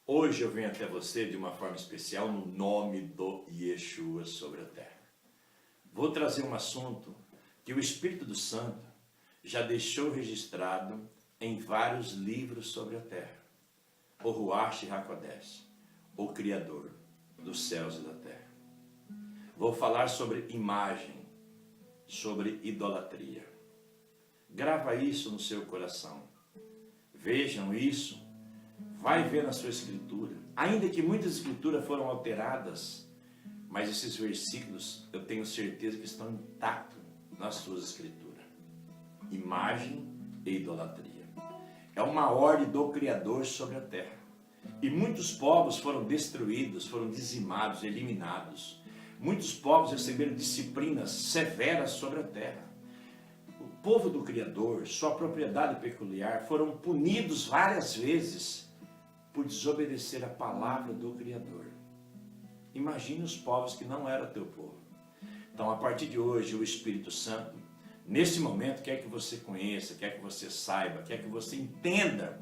Hoje eu venho até você de uma forma especial no nome do Yeshua sobre a terra. Vou trazer um assunto que o Espírito Santo já deixou registrado em vários livros sobre a terra. O Ruach HaKodesh, o Criador dos céus e da terra. Vou falar sobre imagem, sobre idolatria. Grava isso no seu coração. Vejam isso. Vai ver na sua escritura. Ainda que muitas escrituras foram alteradas, mas esses versículos eu tenho certeza que estão intactos nas suas escrituras. Imagem e idolatria. É uma ordem do Criador sobre a terra. E muitos povos foram destruídos, foram dizimados, eliminados. Muitos povos receberam disciplinas severas sobre a terra. O povo do Criador, sua propriedade peculiar, foram punidos várias vezes por desobedecer a palavra do Criador. Imagine os povos que não eram teu povo. Então, a partir de hoje, o Espírito Santo, nesse momento, quer que você conheça, quer que você saiba, quer que você entenda,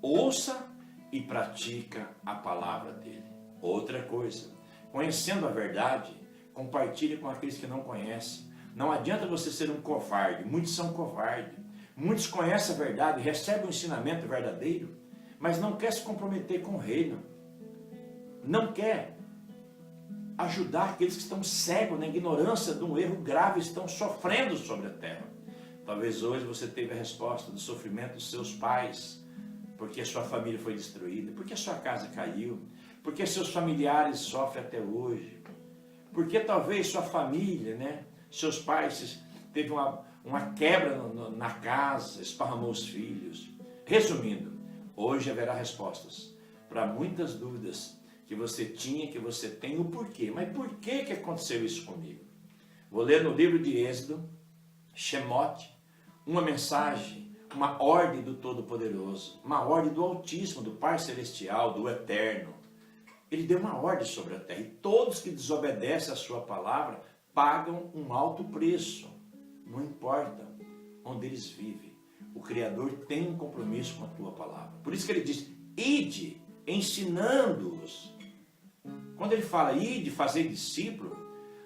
ouça e pratica a palavra dele. Outra coisa, conhecendo a verdade, compartilhe com aqueles que não conhecem. Não adianta você ser um covarde, muitos são covardes. Muitos conhecem a verdade, recebem o ensinamento verdadeiro, mas não quer se comprometer com o reino. Não quer ajudar aqueles que estão cegos na ignorância de um erro grave, estão sofrendo sobre a terra. Talvez hoje você teve a resposta do sofrimento dos seus pais, porque a sua família foi destruída, porque a sua casa caiu, porque seus familiares sofrem até hoje, porque talvez sua família, seus pais, teve uma quebra na casa, esparramou os filhos. Resumindo, hoje haverá respostas para muitas dúvidas que você tinha, que você tem, o porquê. Mas por que aconteceu isso comigo? Vou ler no livro de Êxodo, Shemot, uma mensagem, uma ordem do Todo-Poderoso, uma ordem do Altíssimo, do Pai Celestial, do Eterno. Ele deu uma ordem sobre a terra, e todos que desobedecem a sua palavra pagam um alto preço. Não importa onde eles vivem, o Criador tem um compromisso com a tua palavra. Por isso que ele diz, ide, ensinando-os. Quando ele fala ide, fazer discípulo,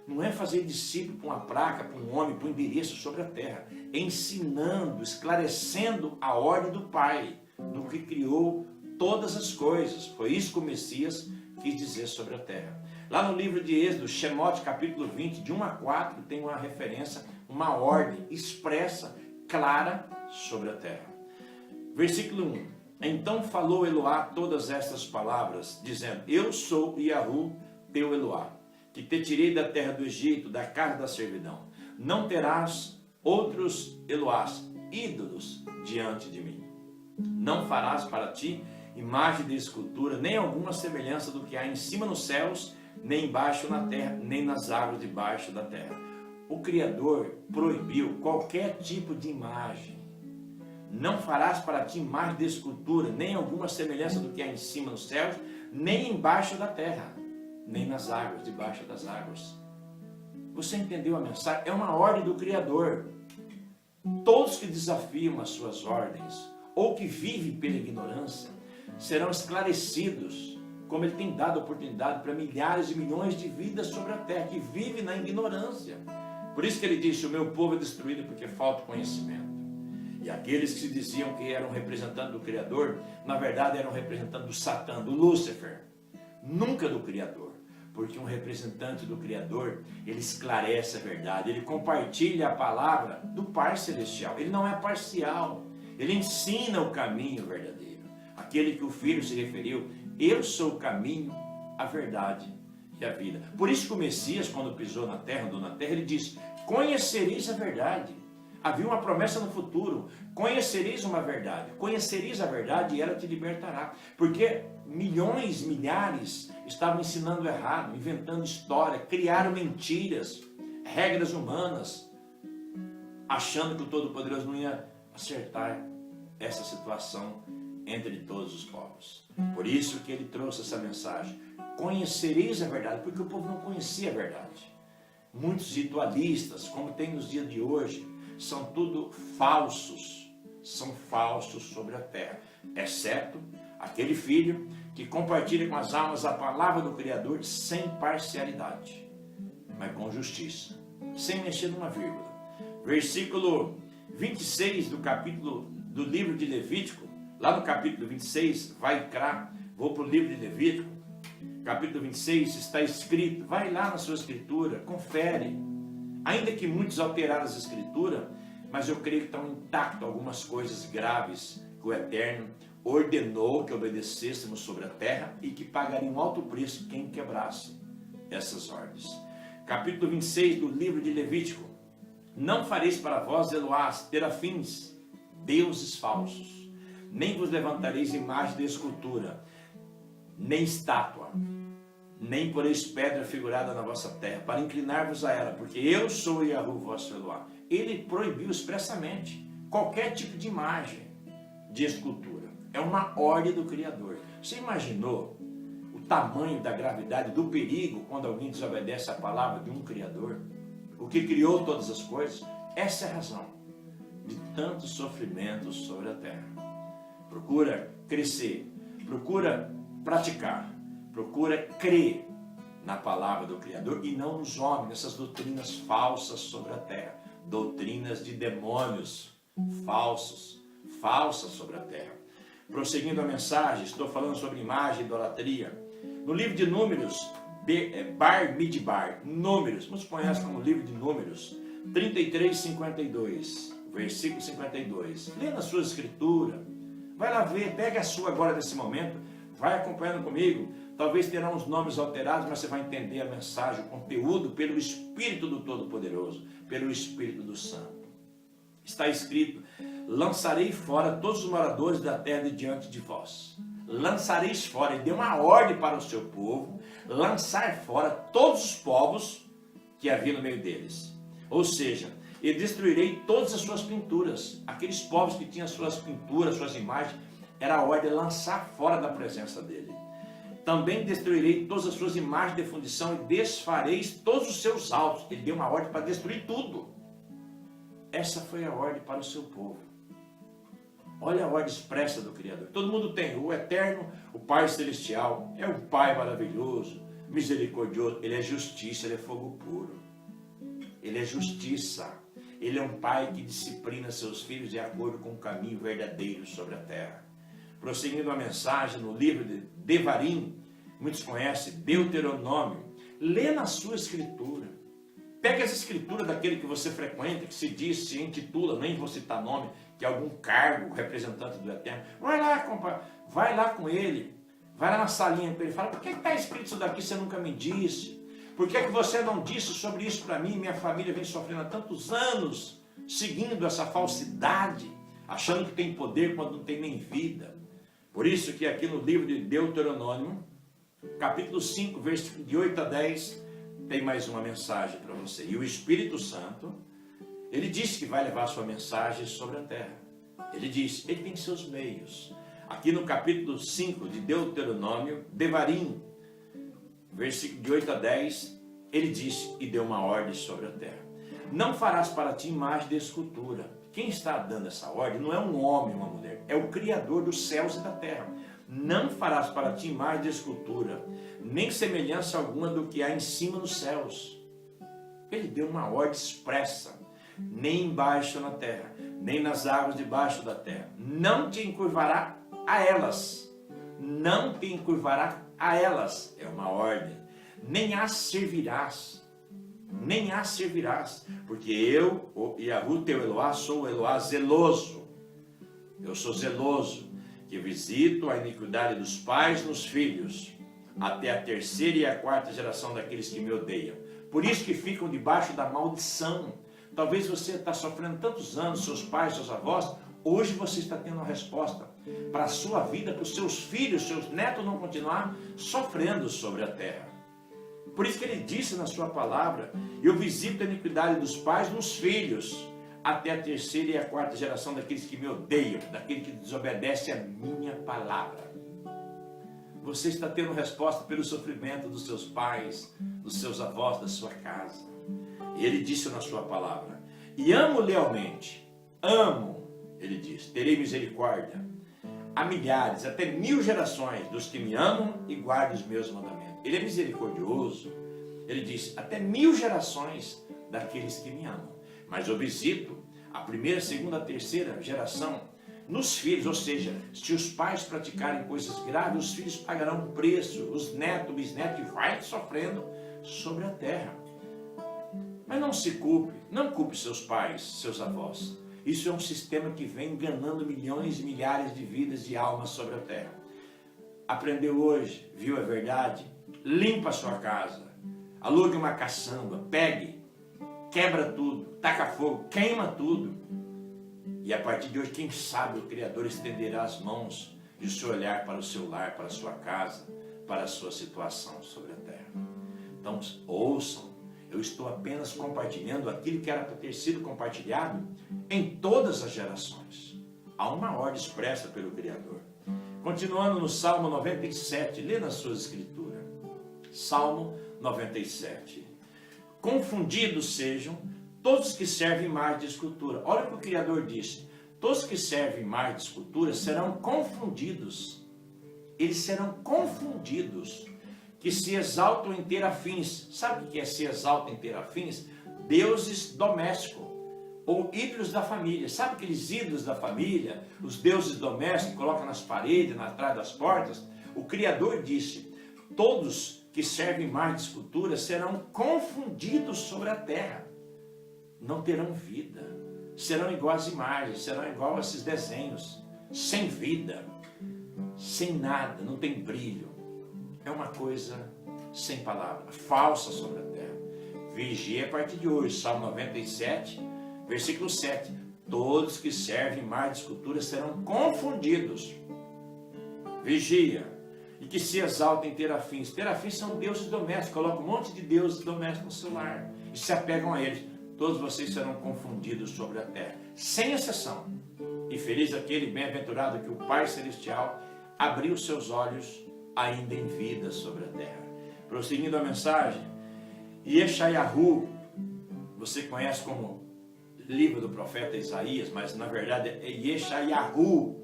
não é fazer discípulo para uma placa, para um homem, para um endereço sobre a terra. É ensinando, esclarecendo a ordem do Pai, do que criou todas as coisas. Foi isso que o Messias quis dizer sobre a terra. Lá no livro de Êxodo, Shemot, capítulo 20, de 1 a 4, tem uma referência, uma ordem expressa, clara, sobre a terra. Versículo 1. Então falou Eloá todas estas palavras, dizendo, eu sou Yahu, teu Eloá, que te tirei da terra do Egito, da casa da servidão. Não terás outros Eloás, ídolos, diante de mim. Não farás para ti imagem de escultura, nem alguma semelhança do que há em cima nos céus, nem embaixo na terra, nem nas águas debaixo da terra. O Criador proibiu qualquer tipo de imagem. Não farás para ti imagem de escultura, nem alguma semelhança do que há em cima nos céus, nem embaixo da terra, nem nas águas, debaixo das águas. Você entendeu a mensagem? É uma ordem do Criador. Todos que desafiam as suas ordens, ou que vivem pela ignorância, serão esclarecidos, como ele tem dado oportunidade para milhares e milhões de vidas sobre a terra, que vivem na ignorância. Por isso que ele disse, o meu povo é destruído porque falta conhecimento. E aqueles que se diziam que eram representantes do Criador, na verdade eram representantes do Satã, do Lúcifer, nunca do Criador. Porque um representante do Criador, ele esclarece a verdade, ele compartilha a palavra do Pai Celestial. Ele não é parcial, ele ensina o caminho verdadeiro. Aquele que o Filho se referiu, eu sou o caminho, a verdade e a vida. Por isso que o Messias, quando pisou na terra, andou na terra, ele disse, conhecereis a verdade. Havia uma promessa no futuro, conhecereis uma verdade, conhecereis a verdade e ela te libertará. Porque milhões, milhares estavam ensinando errado, inventando história, criaram mentiras, regras humanas, achando que o Todo-Poderoso não ia acertar essa situação entre todos os povos. Por isso que ele trouxe essa mensagem, conhecereis a verdade, porque o povo não conhecia a verdade. Muitos ritualistas, como tem nos dias de hoje, são tudo falsos, são falsos sobre a terra, exceto aquele filho que compartilha com as almas a palavra do Criador sem parcialidade, mas com justiça, sem mexer numa vírgula. Versículo 26 do livro de Levítico, lá no capítulo 26, vou para o livro de Levítico, capítulo 26, está escrito, vai lá na sua escritura, confere, ainda que muitos alteraram as escrituras, mas eu creio que estão intactas algumas coisas graves que o Eterno ordenou que obedecêssemos sobre a terra e que pagaria um alto preço quem quebrasse essas ordens. Capítulo 26 do livro de Levítico: não fareis para vós, Eloás, terafins, deuses falsos, nem vos levantareis imagem de escultura, nem estátua, nem poreis pedra figurada na vossa terra, para inclinar-vos a ela, porque eu sou Yahu, vosso Eloá. Ele proibiu expressamente qualquer tipo de imagem de escultura. É uma ordem do Criador. Você imaginou o tamanho da gravidade do perigo quando alguém desobedece a palavra de um Criador? O que criou todas as coisas? Essa é a razão de tantos sofrimentos sobre a terra. Procura crescer, procura praticar, procura crer na palavra do Criador e não nos homens, nessas doutrinas falsas sobre a terra, doutrinas de demônios falsas sobre a terra. Prosseguindo a mensagem, estou falando sobre imagem e idolatria. No livro de Números, Bar Midbar, Números, muitos conhecem como livro de Números, 33, 52, versículo 52. Lê na sua escritura, vai lá ver, pega a sua agora nesse momento, vai acompanhando comigo. Talvez terão os nomes alterados, mas você vai entender a mensagem, o conteúdo, pelo Espírito do Todo-Poderoso, pelo Espírito do Santo. Está escrito: lançarei fora todos os moradores da terra de diante de vós. Lançareis fora, ele deu uma ordem para o seu povo, lançar fora todos os povos que havia no meio deles. Ou seja, e destruirei todas as suas pinturas. Aqueles povos que tinham suas pinturas, suas imagens, era a ordem de lançar fora da presença dele. Também destruirei todas as suas imagens de fundição e desfareis todos os seus altos. Ele deu uma ordem para destruir tudo. Essa foi a ordem para o seu povo. Olha a ordem expressa do Criador. Todo mundo tem o Eterno, o Pai Celestial. É um Pai maravilhoso, misericordioso. Ele é justiça, ele é fogo puro. Ele é justiça. Ele é um Pai que disciplina seus filhos de acordo com o caminho verdadeiro sobre a terra. Prosseguindo a mensagem no livro de Devarim, muitos conhecem, Deuteronômio. Lê na sua escritura. Pega as escrituras daquele que você frequenta, que se diz, se intitula, nem vou citar nome, que é algum cargo, representante do Eterno. Vai lá, compadre, vai lá com ele, vai lá na salinha com ele, fala: por que está escrito isso daqui, você nunca me disse? Por que você não disse sobre isso para mim? Minha família vem sofrendo há tantos anos, seguindo essa falsidade, achando que tem poder quando não tem nem vida. Por isso que aqui no livro de Deuteronômio, capítulo 5, versículo de 8 a 10, tem mais uma mensagem para você. E o Espírito Santo, ele disse que vai levar a sua mensagem sobre a terra. Ele disse, ele tem seus meios. Aqui no capítulo 5 de Deuteronômio, Devarim, versículo de 8 a 10, ele disse e deu uma ordem sobre a terra. Não farás para ti imagem de escultura. Quem está dando essa ordem não é um homem, uma mulher, é o Criador dos céus e da terra. Não farás para ti imagem de escultura, nem semelhança alguma do que há em cima nos céus. Ele deu uma ordem expressa, nem embaixo na terra, nem nas águas debaixo da terra. Não te encurvará a elas, não te encurvará a elas, é uma ordem. Nem as servirás, porque eu, o Yahu teu Eloá, sou o Eloá zeloso. Eu sou zeloso, que visito a iniquidade dos pais nos filhos, até a terceira e a quarta geração daqueles que me odeiam. Por isso que ficam debaixo da maldição. Talvez você está sofrendo tantos anos, seus pais, seus avós, hoje você está tendo uma resposta para a sua vida, para os seus filhos, seus netos não continuar sofrendo sobre a terra. Por isso que ele disse na sua palavra, eu visito a iniquidade dos pais nos filhos, até a terceira e a quarta geração daqueles que me odeiam, daqueles que desobedecem a minha palavra. Você está tendo resposta pelo sofrimento dos seus pais, dos seus avós, da sua casa. E ele disse na sua palavra, e amo lealmente, amo, ele diz, terei misericórdia, a milhares, até 1000 gerações dos que me amam e guardam os meus mandamentos. Ele é misericordioso. Ele diz, até 1000 gerações daqueles que me amam. Mas eu visito a primeira, segunda, terceira geração nos filhos, ou seja, se os pais praticarem coisas graves, os filhos pagarão o preço, os netos, bisnetos, e vai sofrendo sobre a terra. Mas não se culpe, não culpe seus pais, seus avós. Isso é um sistema que vem enganando milhões e milhares de vidas e almas sobre a terra. Aprendeu hoje, viu a verdade? Limpa a sua casa, alugue uma caçamba, pegue, quebra tudo, taca fogo, queima tudo. E a partir de hoje, quem sabe o Criador estenderá as mãos e o seu olhar para o seu lar, para a sua casa, para a sua situação sobre a terra. Então, ouçam, eu estou apenas compartilhando aquilo que era para ter sido compartilhado em todas as gerações. Há uma ordem expressa pelo Criador. Continuando no Salmo 97, lê nas suas escrituras. Salmo 97. Confundidos sejam todos que servem imagens de escultura. Olha o que o Criador disse. Todos que servem imagens de escultura serão confundidos. Eles serão confundidos. Que se exaltam em ter afins. Sabe o que é se exaltam em ter afins? Deuses domésticos. Ou ídolos da família. Sabe aqueles ídolos da família? Os deuses domésticos que colocam nas paredes, atrás das portas? O Criador disse, todos que servem imagens de escultura serão confundidos sobre a terra. Não terão vida, serão igual às imagens, serão igual a esses desenhos, sem vida, sem nada, não tem brilho. É uma coisa sem palavra, falsa sobre a terra. Vigie a partir de hoje, Salmo 97, versículo 7. Todos que servem imagens de escultura serão confundidos. Vigia. E que se exaltem terafins. Terafins são deuses domésticos, colocam um monte de deuses domésticos no seu lar e se apegam a eles. Todos vocês serão confundidos sobre a terra, sem exceção. E feliz aquele bem-aventurado que o Pai Celestial abriu seus olhos ainda em vida sobre a terra. Prosseguindo a mensagem, Yeshayahu, você conhece como livro do profeta Isaías, mas na verdade é Yeshayahu,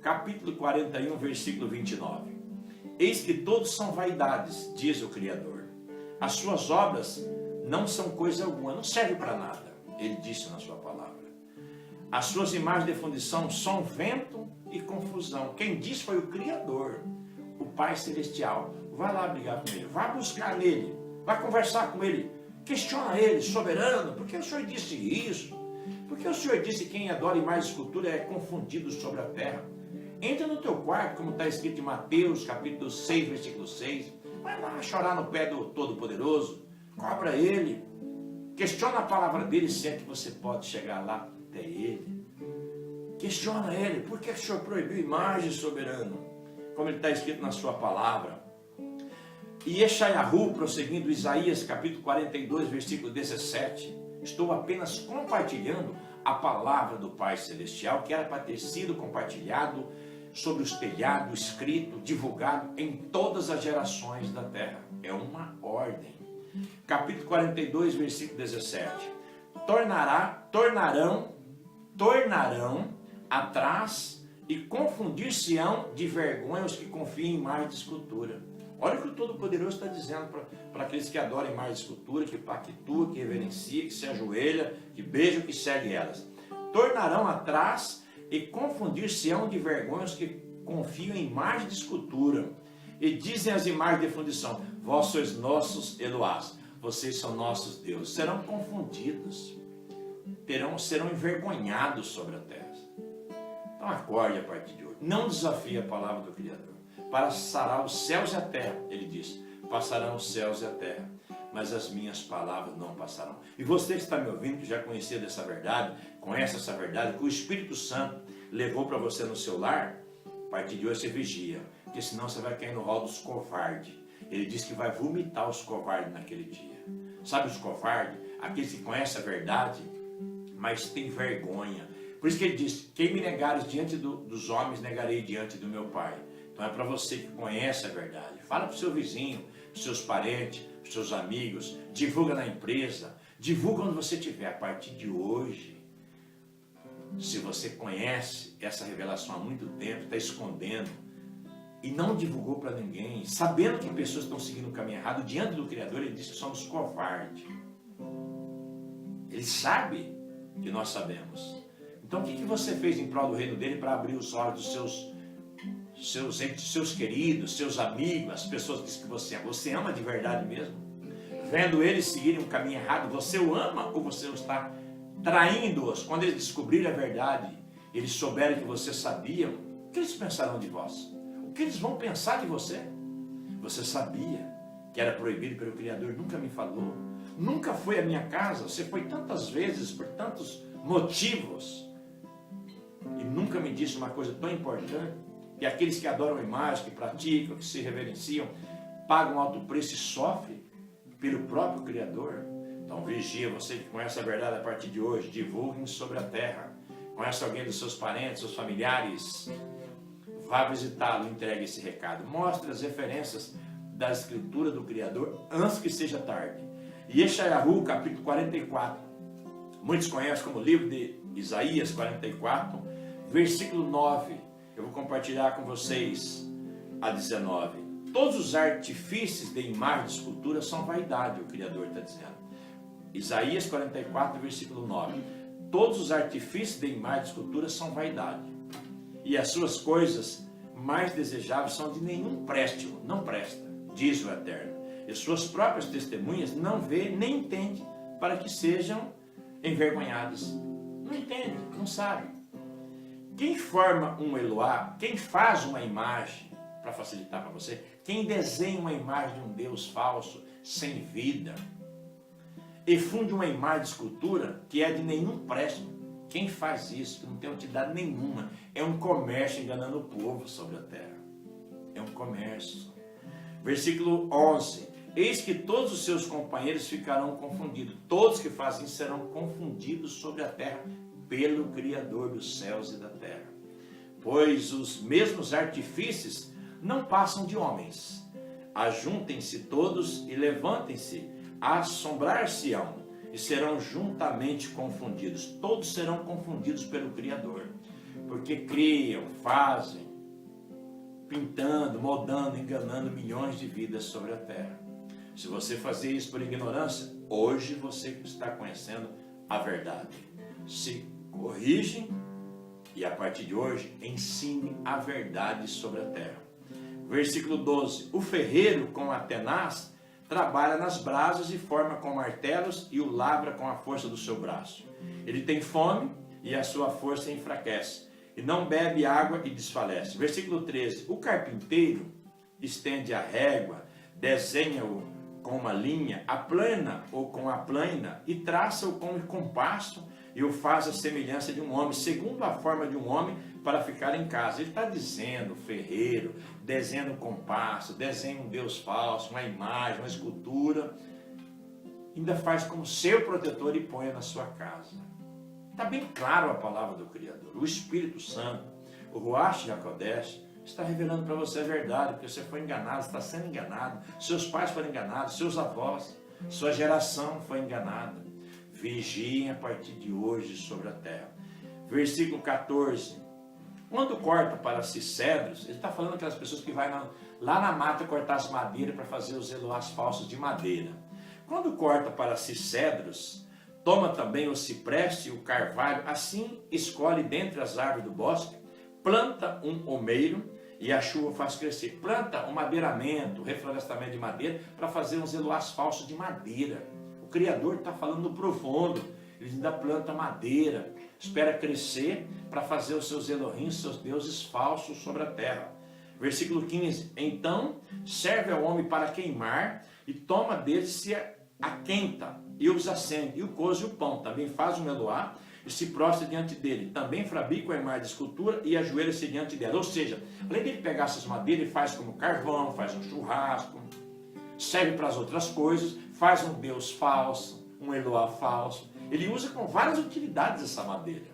capítulo 41, versículo 29. Eis que todos são vaidades, diz o Criador. As suas obras não são coisa alguma, não serve para nada. Ele disse na sua palavra. As suas imagens de fundição são vento e confusão. Quem disse foi o Criador, o Pai Celestial. Vai lá brigar com ele, vai buscar nele, vai conversar com ele, questiona ele, soberano, por que o Senhor disse isso? Por que o Senhor disse que quem adora imagens de escultura é confundido sobre a terra? Entra no teu quarto, como está escrito em Mateus, capítulo 6, versículo 6. Vai lá chorar no pé do Todo-Poderoso. Cobra ele, questiona a palavra dele, se é que você pode chegar lá até ele. Questiona ele, por que o Senhor proibiu imagem, soberano? Como ele está escrito na sua palavra. E Yeshayahu, prosseguindo Isaías capítulo 42, versículo 17, estou apenas compartilhando a palavra do Pai Celestial, que era para ter sido compartilhado sobre os telhados, escrito, divulgado em todas as gerações da terra. É uma ordem. Capítulo 42, versículo 17. Tornarão atrás e confundir-se-ão de vergonha os que confiam em imagem de escultura. Olha o que o Todo-Poderoso está dizendo para aqueles que adoram imagem de escultura, que pactua, que reverencia, que se ajoelha, que beija, que segue elas. Tornarão atrás e confundir-se-ão de vergonha os que confiam em imagem de escultura. E dizem as imagens de fundição, vós sois nossos Eloás, vocês são nossos deuses. Serão confundidos, serão envergonhados sobre a terra. Então acorde a partir de hoje. Não desafie a palavra do Criador. Passará os céus e a terra, ele diz. Passarão os céus e a terra, mas as minhas palavras não passarão. E você que está me ouvindo, que já conhecia dessa verdade, conhece essa verdade, que o Espírito Santo levou para você no seu lar, a partir de hoje você vigia, porque senão você vai cair no rol dos covardes. Ele diz que vai vomitar os covardes naquele dia. Sabe os covardes? Aqueles que conhecem a verdade, mas têm vergonha. Por isso que ele diz, quem me negares diante dos homens, negarei diante do meu Pai. Então é para você que conhece a verdade. Fala para o seu vizinho, para os seus parentes, para os seus amigos, divulga na empresa, divulga onde você estiver. A partir de hoje, Se você conhece essa revelação há muito tempo, está escondendo e não divulgou para ninguém, sabendo que pessoas estão seguindo o caminho errado, diante do Criador, ele diz que somos covardes. Ele sabe que nós sabemos. Então, o que você fez em prol do reino dele para abrir os olhos dos seus queridos, seus amigos, as pessoas que dizem que você ama de verdade mesmo? Vendo eles seguirem um caminho errado, você o ama ou você o está traindo-os? Quando eles descobrirem a verdade, eles souberem que você sabia, o que eles pensarão de vós? O que eles vão pensar de você? Você sabia que era proibido pelo Criador, nunca me falou, nunca foi à minha casa, você foi tantas vezes, por tantos motivos, e nunca me disse uma coisa tão importante, que aqueles que adoram a imagem, que praticam, que se reverenciam, pagam alto preço e sofrem pelo próprio Criador. Então vigia, você que conhece a verdade a partir de hoje, divulguem sobre a terra. Conhece alguém dos seus parentes, seus familiares, vá visitá-lo, entregue esse recado. Mostre as referências da escritura do Criador antes que seja tarde. E Yeshayahu, capítulo 44, muitos conhecem como livro de Isaías 44, versículo 9, eu vou compartilhar com vocês a 19. Todos os artifícios de imagem de escultura são vaidade, o Criador está dizendo. Isaías 44, versículo 9. Todos os artifícios de imagem de escultura são vaidade, e as suas coisas mais desejáveis são de nenhum préstimo, não presta, diz o Eterno. E suas próprias testemunhas não vê nem entende, para que sejam envergonhadas. Não entende, não sabe. Quem forma um Eloá, quem faz uma imagem, para facilitar para você, quem desenha uma imagem de um Deus falso, sem vida, e funde uma imagem de escultura que é de nenhum préstimo, quem faz isso, que não tem utilidade nenhuma, é um comércio enganando o povo sobre a terra. É um comércio. Versículo 11. Eis que todos os seus companheiros ficarão confundidos. Todos que fazem isso serão confundidos sobre a terra pelo Criador dos céus e da terra. Pois os mesmos artifícios não passam de homens. Ajuntem-se todos e levantem-se, assombrar-se-ão, e serão juntamente confundidos. Todos serão confundidos pelo Criador, porque criam, fazem, pintando, moldando, enganando milhões de vidas sobre a terra. Se você fazer isso por ignorância, hoje você está conhecendo a verdade. Se corrige e a partir de hoje ensine a verdade sobre a terra. Versículo 12. O ferreiro com a tenaz trabalha nas brasas e forma com martelos e o lavra com a força do seu braço. Ele tem fome e a sua força enfraquece, e não bebe água e desfalece. Versículo 13. O carpinteiro estende a régua, desenha-o com uma linha, aplana ou com a plana, e traça-o com o compasso, e o faz a semelhança de um homem, segundo a forma de um homem, para ficar em casa. Ele está dizendo, ferreiro, desenha um compasso, desenha um Deus falso, uma imagem, uma escultura, ainda faz como seu protetor e põe na sua casa. Está bem claro a palavra do Criador. O Espírito Santo, o Ruach HaKodesh, está revelando para você a verdade, porque você foi enganado, está sendo enganado, seus pais foram enganados, seus avós, sua geração foi enganada. Vigiem a partir de hoje sobre a terra. Versículo 14. Quando corta para si cedros, ele está falando aquelas pessoas que vão lá na mata cortar as madeiras para fazer os eloás falsos de madeira. Quando corta para si cedros, toma também o cipreste e o carvalho, assim escolhe dentre as árvores do bosque, planta um omeiro, e a chuva faz crescer. Planta um madeiramento, reflorestamento de madeira, para fazer uns eloás falsos de madeira. O Criador está falando no profundo. Ele ainda planta madeira, espera crescer para fazer os seus Elohim, seus deuses falsos sobre a terra. Versículo 15. Então serve ao homem para queimar, e toma dele se aquenta, e os acende, e o coze o pão. Também faz um eloá, e se prostra diante dele. Também fabrica a imagem de escultura e ajoelha-se diante dela. Ou seja, além dele pegar essas madeiras, ele faz como carvão, faz um churrasco, serve para as outras coisas, faz um Deus falso, um Eloá falso. Ele usa com várias utilidades essa madeira.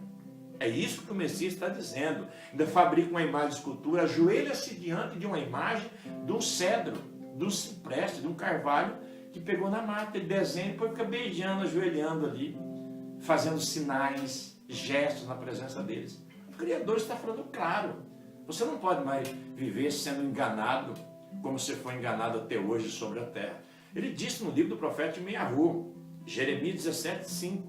É isso que o Messias está dizendo. Ainda fabrica uma imagem de escultura, ajoelha-se diante de uma imagem de um cedro, de um cipreste, de um carvalho que pegou na mata. Ele desenha e depois fica beijando, ajoelhando ali, fazendo sinais gestos na presença deles. O Criador está falando claro. Você não pode mais viver sendo enganado como você foi enganado até hoje sobre a terra. Ele disse no livro do profeta Miahu, Jeremias 17:5.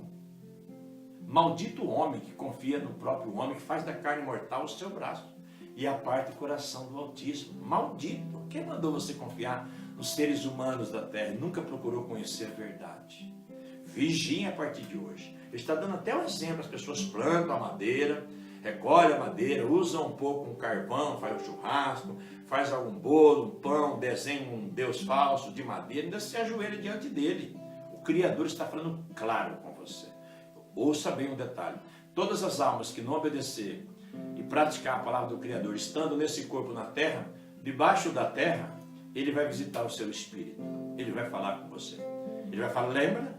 Maldito o homem que confia no próprio homem, que faz da carne mortal o seu braço e aparta o coração do Altíssimo. Maldito! Quem mandou você confiar nos seres humanos da terra? Nunca procurou conhecer a verdade. Vigiem a partir de hoje. Ele está dando até um exemplo. As pessoas plantam a madeira, recolhem a madeira, usam um pouco um carvão, faz um churrasco, faz algum bolo, um pão, desenha um Deus falso de madeira, ainda se ajoelha diante dele. O Criador está falando claro com você. Ouça bem um detalhe. Todas as almas que não obedecer e praticar a palavra do Criador, estando nesse corpo na terra, debaixo da terra, ele vai visitar o seu espírito. Ele vai falar com você. Ele vai falar, lembra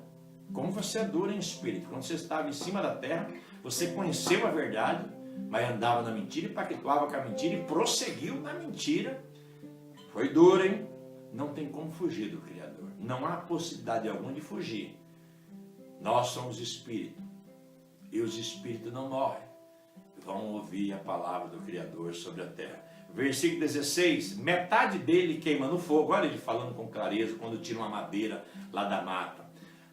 como você é duro em espírito. Quando você estava em cima da terra, você conheceu a verdade, mas andava na mentira e pactuava com a mentira e prosseguiu na mentira. Foi duro, hein? Não tem como fugir do Criador. Não há possibilidade alguma de fugir. Nós somos espírito. E os espíritos não morrem. Vão ouvir a palavra do Criador sobre a terra. Versículo 16. Metade dele queima no fogo. Olha ele falando com clareza quando tira uma madeira lá da mata.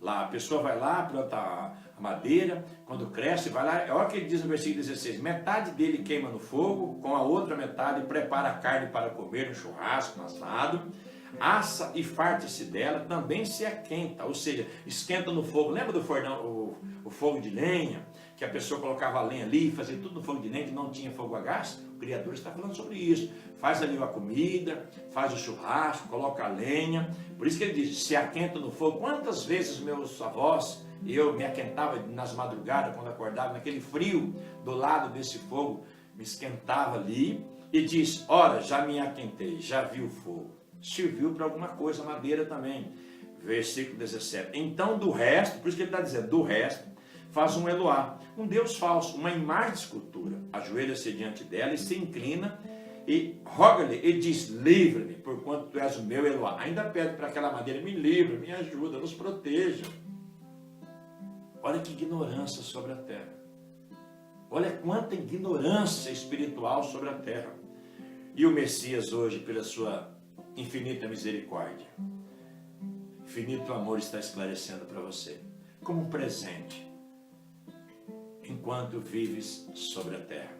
Lá a pessoa vai lá, planta a madeira, quando cresce, vai lá. Olha o que ele diz no versículo 16. Metade dele queima no fogo, com a outra metade prepara a carne para comer no churrasco, no assado. Assa e farta-se dela, também se aquenta, ou seja, esquenta no fogo. Lembra do fornão, o fogo de lenha, que a pessoa colocava a lenha ali, fazia tudo no fogo de lenha, que não tinha fogo a gás? O Criador está falando sobre isso. Faz ali a comida, faz o churrasco, coloca a lenha. Por isso que ele diz, se aquenta no fogo. Quantas vezes meus avós, eu me aquentava nas madrugadas, quando acordava, naquele frio, do lado desse fogo, me esquentava ali, e diz, ora, já me aquentei, já vi o fogo. Serviu para alguma coisa, madeira também. Versículo 17. Então do resto, por isso que ele está dizendo, do resto, faz um Eloá, um Deus falso, uma imagem de escultura. Ajoelha-se diante dela e se inclina e roga-lhe e diz, livra-me, porquanto tu és o meu Eloá. Ainda pede para aquela madeira, me livra, me ajuda, nos proteja. Olha que ignorância sobre a terra. Olha quanta ignorância espiritual sobre a terra. E o Messias hoje, pela sua infinita misericórdia, infinito amor, está esclarecendo para você, como um presente, enquanto vives sobre a terra.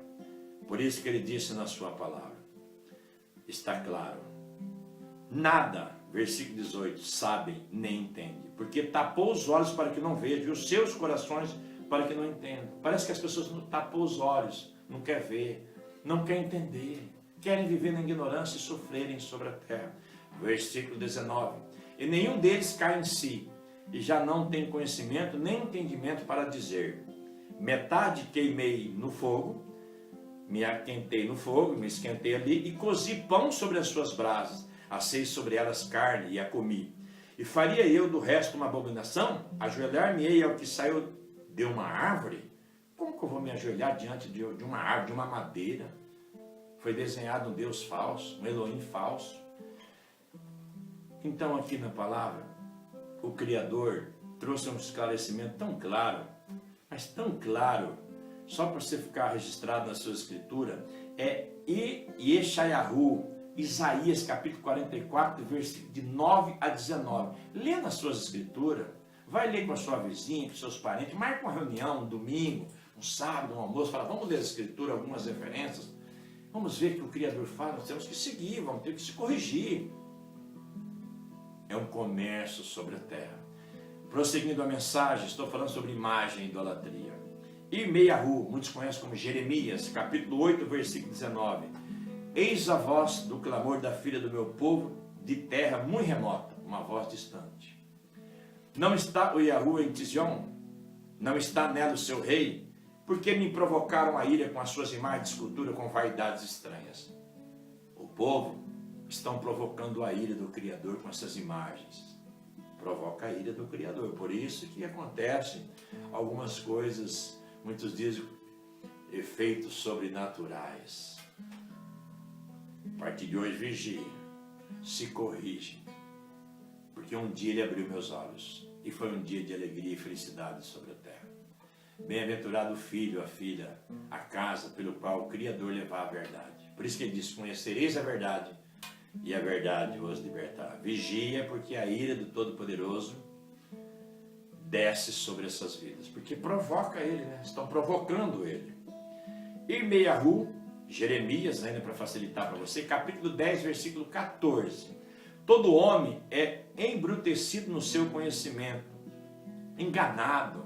Por isso que ele disse na sua palavra, está claro, nada, versículo 18, sabem nem entendem, porque tapou os olhos para que não vejam, e os seus corações para que não entendam. Parece que as pessoas não tapam os olhos, não quer ver, não quer entender, querem viver na ignorância e sofrerem sobre a terra. Versículo 19. E nenhum deles cai em si, e já não tem conhecimento nem entendimento para dizer, metade queimei no fogo, me aquentei no fogo, me esquentei ali, e cozi pão sobre as suas brasas, assei sobre elas carne e a comi. E faria eu do resto uma abominação? Ajoelhar-me-ei ao que saiu de uma árvore? Como que eu vou me ajoelhar diante de uma árvore, de uma madeira? Foi desenhado um Deus falso, um Elohim falso. Então aqui na palavra, o Criador trouxe um esclarecimento tão claro, mas tão claro, só para você ficar registrado na sua escritura, é Yeshayahu, Isaías capítulo 44, versículo de 9 a 19. Lê nas suas escrituras, vai ler com a sua vizinha, com seus parentes, marca uma reunião, um domingo, um sábado, um almoço, fala, vamos ler a escritura, algumas referências, vamos ver o que o Criador fala, nós temos que seguir, vamos ter que se corrigir. É um comércio sobre a terra. Prosseguindo a mensagem, estou falando sobre imagem e idolatria. E Meiahu, muitos conhecem como Jeremias, capítulo 8, versículo 19. Eis a voz do clamor da filha do meu povo, de terra muito remota, uma voz distante. Não está o Yahu em Tizion? Não está nela o seu rei? Porque me provocaram a ira com as suas imagens de escultura, com vaidades estranhas. O povo estão provocando a ira do Criador com essas imagens. Provoca a ira do Criador. Por isso que acontecem algumas coisas, muitos dizem, efeitos sobrenaturais. A partir de hoje, vigie, se corrige. Porque um dia ele abriu meus olhos. E foi um dia de alegria e felicidade sobre a terra. Bem-aventurado o filho, a filha, a casa pelo qual o Criador levar a verdade. Por isso que ele diz, conhecereis a verdade, e a verdade vos libertará. Vigia, porque a ira do Todo-Poderoso desce sobre essas vidas, porque provoca ele, né? Estão provocando ele. Irmeiahu, Jeremias, ainda para facilitar para você, capítulo 10, versículo 14. Todo homem é embrutecido no seu conhecimento, enganado,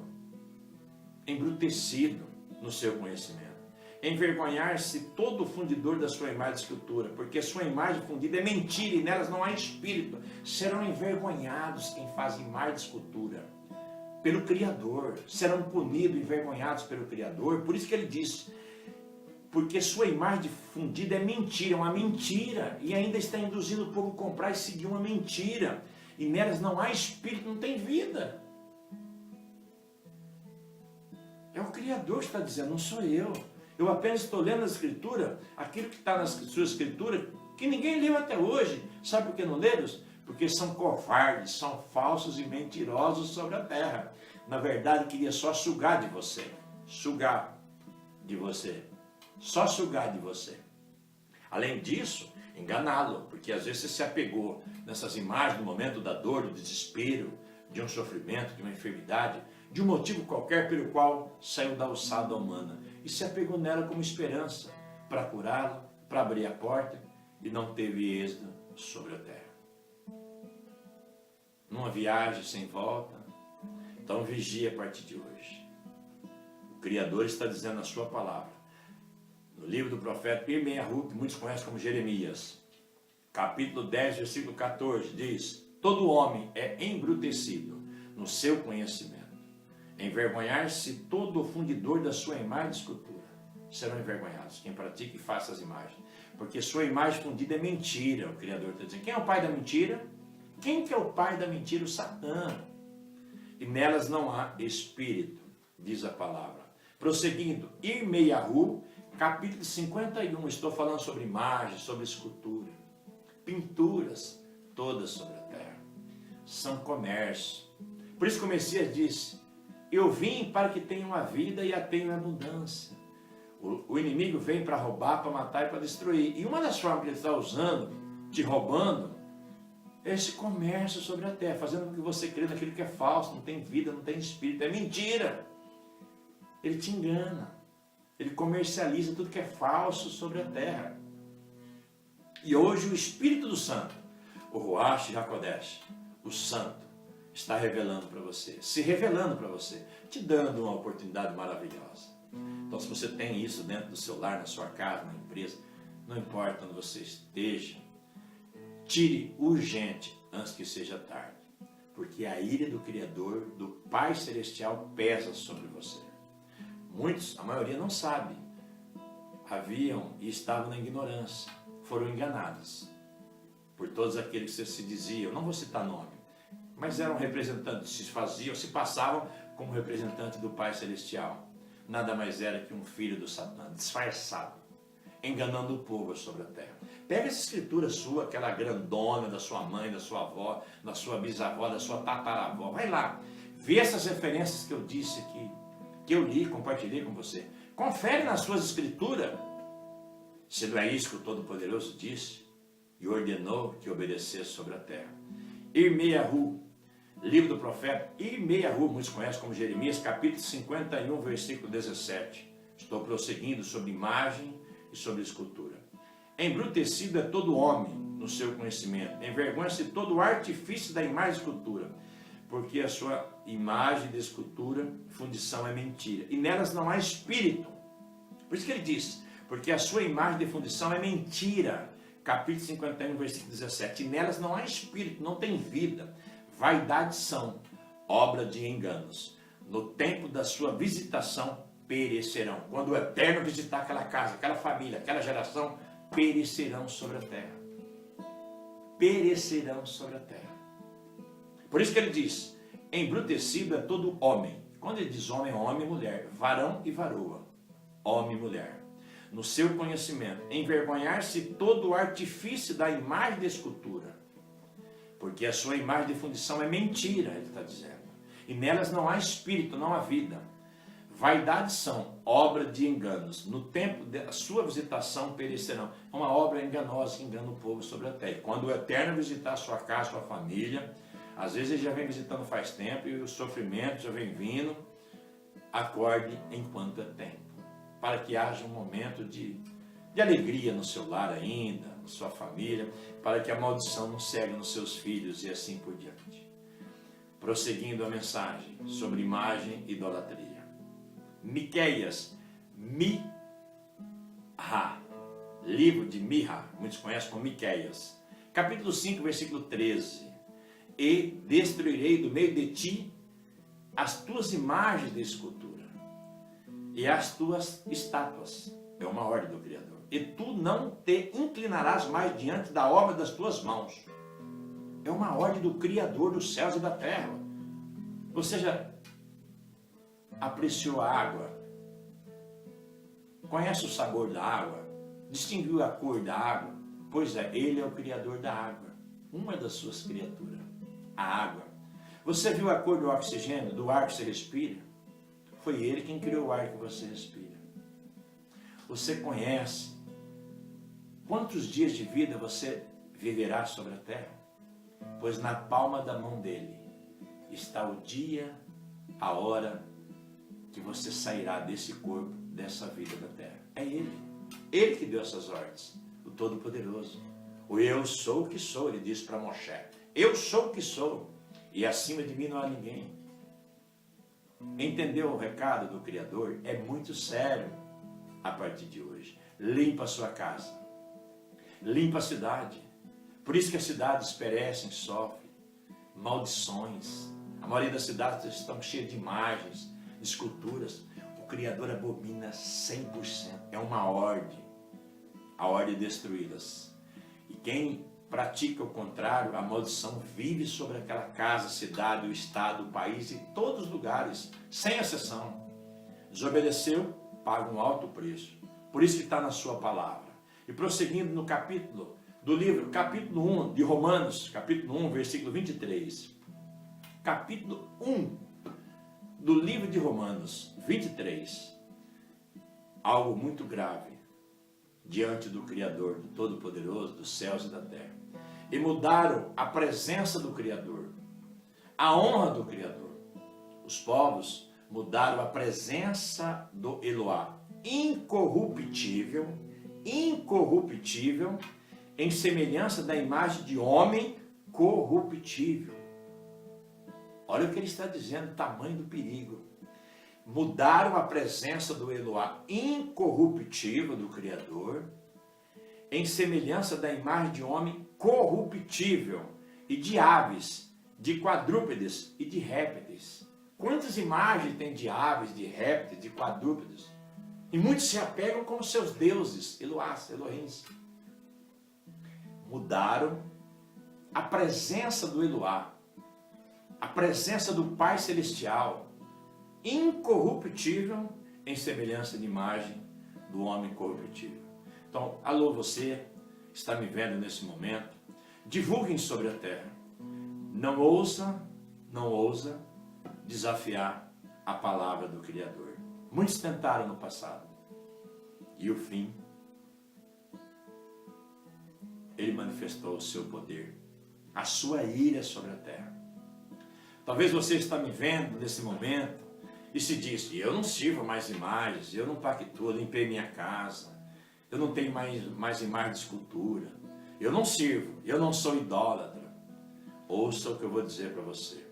embrutecido no seu conhecimento. Envergonhar-se todo o fundidor da sua imagem de escultura, porque sua imagem fundida é mentira e nelas não há espírito. Serão envergonhados quem faz imagem de escultura pelo Criador, serão punidos, envergonhados pelo Criador. Por isso que ele diz, porque sua imagem fundida é mentira, uma mentira, e ainda está induzindo o povo a comprar e seguir uma mentira, e nelas não há espírito, não tem vida. É o Criador que está dizendo, não sou eu. Eu apenas estou lendo na Escritura, aquilo que está na sua Escritura, que ninguém leu até hoje. Sabe por que não leram? Porque são covardes, são falsos e mentirosos sobre a terra. Na verdade, queria só sugar de você. Sugar de você. Só sugar de você. Além disso, enganá-lo, porque às vezes você se apegou nessas imagens do momento da dor, do desespero, de um sofrimento, de uma enfermidade, de um motivo qualquer pelo qual saiu da alçada humana e se apegou nela como esperança para curá-lo, para abrir a porta, e não teve êxito sobre a terra. Numa viagem sem volta, então vigie a partir de hoje. O Criador está dizendo na sua palavra, no livro do profeta Irmeiahu, que muitos conhecem como Jeremias, capítulo 10, versículo 14, diz, todo homem é embrutecido no seu conhecimento. Envergonhar-se todo o fundidor da sua imagem de escultura. Serão envergonhados quem pratica e faça as imagens. Porque sua imagem fundida é mentira, o Criador está dizendo. Quem é o pai da mentira? Quem que é o pai da mentira? O Satã. E nelas não há espírito, diz a palavra. Prosseguindo, Irmeiahu, capítulo 51, estou falando sobre imagens, sobre escultura. Pinturas, todas sobre a terra. São comércio. Por isso que o Messias disse, eu vim para que tenham a vida e a tenham em abundância. O inimigo vem para roubar, para matar e para destruir. E uma das formas que ele está usando, te roubando, é esse comércio sobre a terra, fazendo com que você crê naquilo que é falso, não tem vida, não tem espírito, é mentira. Ele te engana. Ele comercializa tudo que é falso sobre a terra. E hoje o Espírito do Santo, o Ruach HaKodesh, o Santo, está revelando para você, se revelando para você, te dando uma oportunidade maravilhosa. Então, se você tem isso dentro do seu lar, na sua casa, na empresa, não importa onde você esteja, tire urgente antes que seja tarde, porque a ira do Criador, do Pai Celestial, pesa sobre você. Muitos, a maioria não sabe, haviam e estavam na ignorância, foram enganados por todos aqueles que se diziam, não vou citar nome, mas eram representantes, se faziam, se passavam como representante do Pai Celestial. Nada mais era que um filho do Satã, disfarçado, enganando o povo sobre a terra. Pega essa escritura sua, aquela grandona da sua mãe, da sua avó, da sua bisavó, da sua tataravó. Vai lá, vê essas referências que eu disse aqui, que eu li, compartilhei com você. Confere nas suas escrituras, se não é isso que o Todo-Poderoso disse e ordenou que obedecesse sobre a terra. Irmeiahu, livro do profeta Irmeiahu, muitos conhecem como Jeremias, capítulo 51, versículo 17. Estou prosseguindo sobre imagem e sobre escultura. Embrutecido é todo homem no seu conhecimento, envergonha-se todo o artifício da imagem de escultura, porque a sua imagem de escultura, fundição é mentira, e nelas não há espírito. Por isso que ele diz, porque a sua imagem de fundição é mentira, capítulo 51, versículo 17, e nelas não há espírito, não tem vida. Vaidade são obra de enganos. No tempo da sua visitação perecerão. Quando o Eterno visitar aquela casa, aquela família, aquela geração, perecerão sobre a terra. Perecerão sobre a terra. Por isso que ele diz, embrutecido é todo homem. Quando ele diz homem, homem e mulher, varão e varoa, homem e mulher. No seu conhecimento, envergonhar-se todo o artifício da imagem de escultura, porque a sua imagem de fundição é mentira, ele está dizendo, e nelas não há espírito, não há vida. Vaidades são obra de enganos. No tempo da sua visitação perecerão. É uma obra enganosa que engana o povo sobre a terra. E quando o Eterno visitar a sua casa, a sua família, às vezes ele já vem visitando faz tempo e o sofrimento já vem vindo. Acorde enquanto é tempo, para que haja um momento de alegria no seu lar ainda, na sua família, para que a maldição não segue nos seus filhos e assim por diante. Prosseguindo a mensagem sobre imagem e idolatria. Miqueias, Miha, livro de Miha, muitos conhecem como Miqueias, capítulo 5, versículo 13. E destruirei do meio de ti as tuas imagens de escultura e as tuas estátuas. É uma ordem do Criador. E tu não te inclinarás mais diante da obra das tuas mãos. É uma ordem do Criador dos céus e da terra. Você já apreciou a água? Conhece o sabor da água? Distinguiu a cor da água? Pois é, Ele é o Criador da água. Uma das suas criaturas. A água. Você viu a cor do oxigênio, do ar que você respira? Foi Ele quem criou o ar que você respira. Você conhece quantos dias de vida você viverá sobre a terra? Pois na palma da mão dele está o dia, a hora que você sairá desse corpo, dessa vida da terra. É Ele. Ele que deu essas ordens. O Todo-Poderoso. O eu sou o que sou, ele disse para Moshe. Eu sou o que sou. E acima de mim não há ninguém. Entendeu o recado do Criador? É muito sério a partir de hoje. Limpa a sua casa. Limpa a cidade. Por isso que as cidades perecem, sofrem. Maldições. A maioria das cidades estão cheias de imagens, de esculturas. O Criador abomina 100%. É uma ordem. A ordem de destruí-las. E quem pratica o contrário, a maldição vive sobre aquela casa, cidade, o estado, o país e todos os lugares, sem exceção. Desobedeceu, paga um alto preço. Por isso que está na sua palavra. E prosseguindo no capítulo do livro, capítulo 1 de Romanos, capítulo 1, versículo 23. Capítulo 1 do livro de Romanos, 23. Algo muito grave diante do Criador, do Todo-Poderoso, dos céus e da terra. E mudaram a presença do Criador, a honra do Criador. Os povos mudaram a presença do Eloá, incorruptível, em semelhança da imagem de homem corruptível. Olha o que ele está dizendo, o tamanho do perigo. Mudaram a presença do Eloá incorruptível do Criador, em semelhança da imagem de homem corruptível, e de aves, de quadrúpedes e de répteis. Quantas imagens tem de aves, de répteis, de quadrúpedes? E muitos se apegam como seus deuses, Eloás, Elohims. Mudaram a presença do Eloá, a presença do Pai Celestial, incorruptível, em semelhança de imagem do homem corruptível. Então, alô, você que está me vendo nesse momento, divulguem sobre a terra. Não ousa desafiar a palavra do Criador. Muitos tentaram no passado. E o fim, ele manifestou o seu poder, a sua ira sobre a terra. Talvez você está me vendo nesse momento e se diz, eu não sirvo mais imagens, eu não pactuo, eu limpei minha casa, eu não tenho mais imagem de escultura, eu não sirvo, eu não sou idólatra. Ouça o que eu vou dizer para você.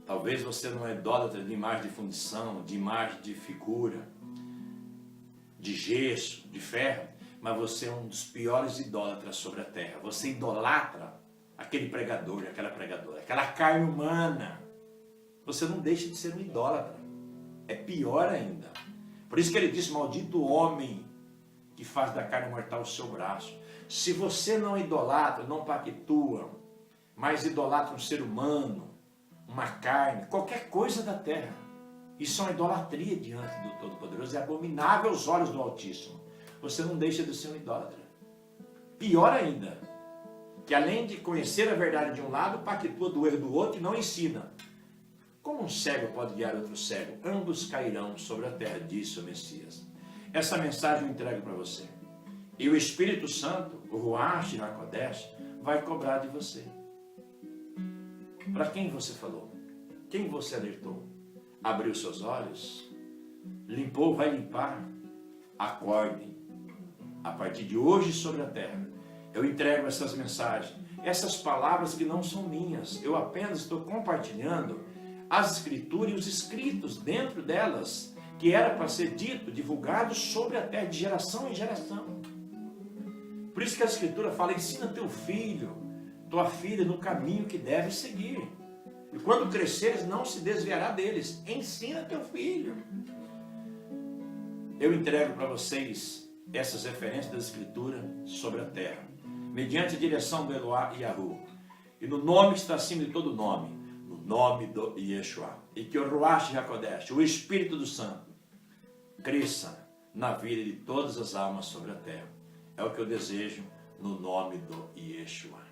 Talvez você não é idólatra de imagem de fundição, de imagem de figura, de gesso, de ferro, mas você é um dos piores idólatras sobre a terra. Você idolatra aquele pregador, aquela pregadora, aquela carne humana. Você não deixa de ser um idólatra. É pior ainda. Por isso que ele diz, maldito homem que faz da carne mortal o seu braço. Se você não idolatra, não pactua, mas idolatra um ser humano, uma carne, qualquer coisa da terra, isso é uma idolatria diante do Todo-Poderoso, é abominável aos olhos do Altíssimo. Você não deixa de ser um idólatra. Pior ainda, que além de conhecer a verdade de um lado, pactua do erro do outro e não ensina. Como um cego pode guiar outro cego? Ambos cairão sobre a terra, disse o Messias. Essa mensagem eu entrego para você. E o Espírito Santo, o Ruach HaKodesh, vai cobrar de você. Para quem você falou? Quem você alertou? Abriu seus olhos? Limpou, vai limpar? Acordem. A partir de hoje sobre a terra, eu entrego essas mensagens, essas palavras que não são minhas. Eu apenas estou compartilhando as escrituras e os escritos dentro delas, que era para ser dito, divulgado sobre a terra, de geração em geração. Por isso que a escritura fala, ensina teu filho, tua filha no caminho que deve seguir. E quando cresceres, não se desviará deles. Ensina teu filho. Eu entrego para vocês essas referências da escritura sobre a terra, mediante a direção do Eloá e Yahu. E no nome que está acima de todo nome, no nome do Yeshua. E que o Ruach HaKodesh, o Espírito do Santo, cresça na vida de todas as almas sobre a terra. É o que eu desejo no nome do Yeshua.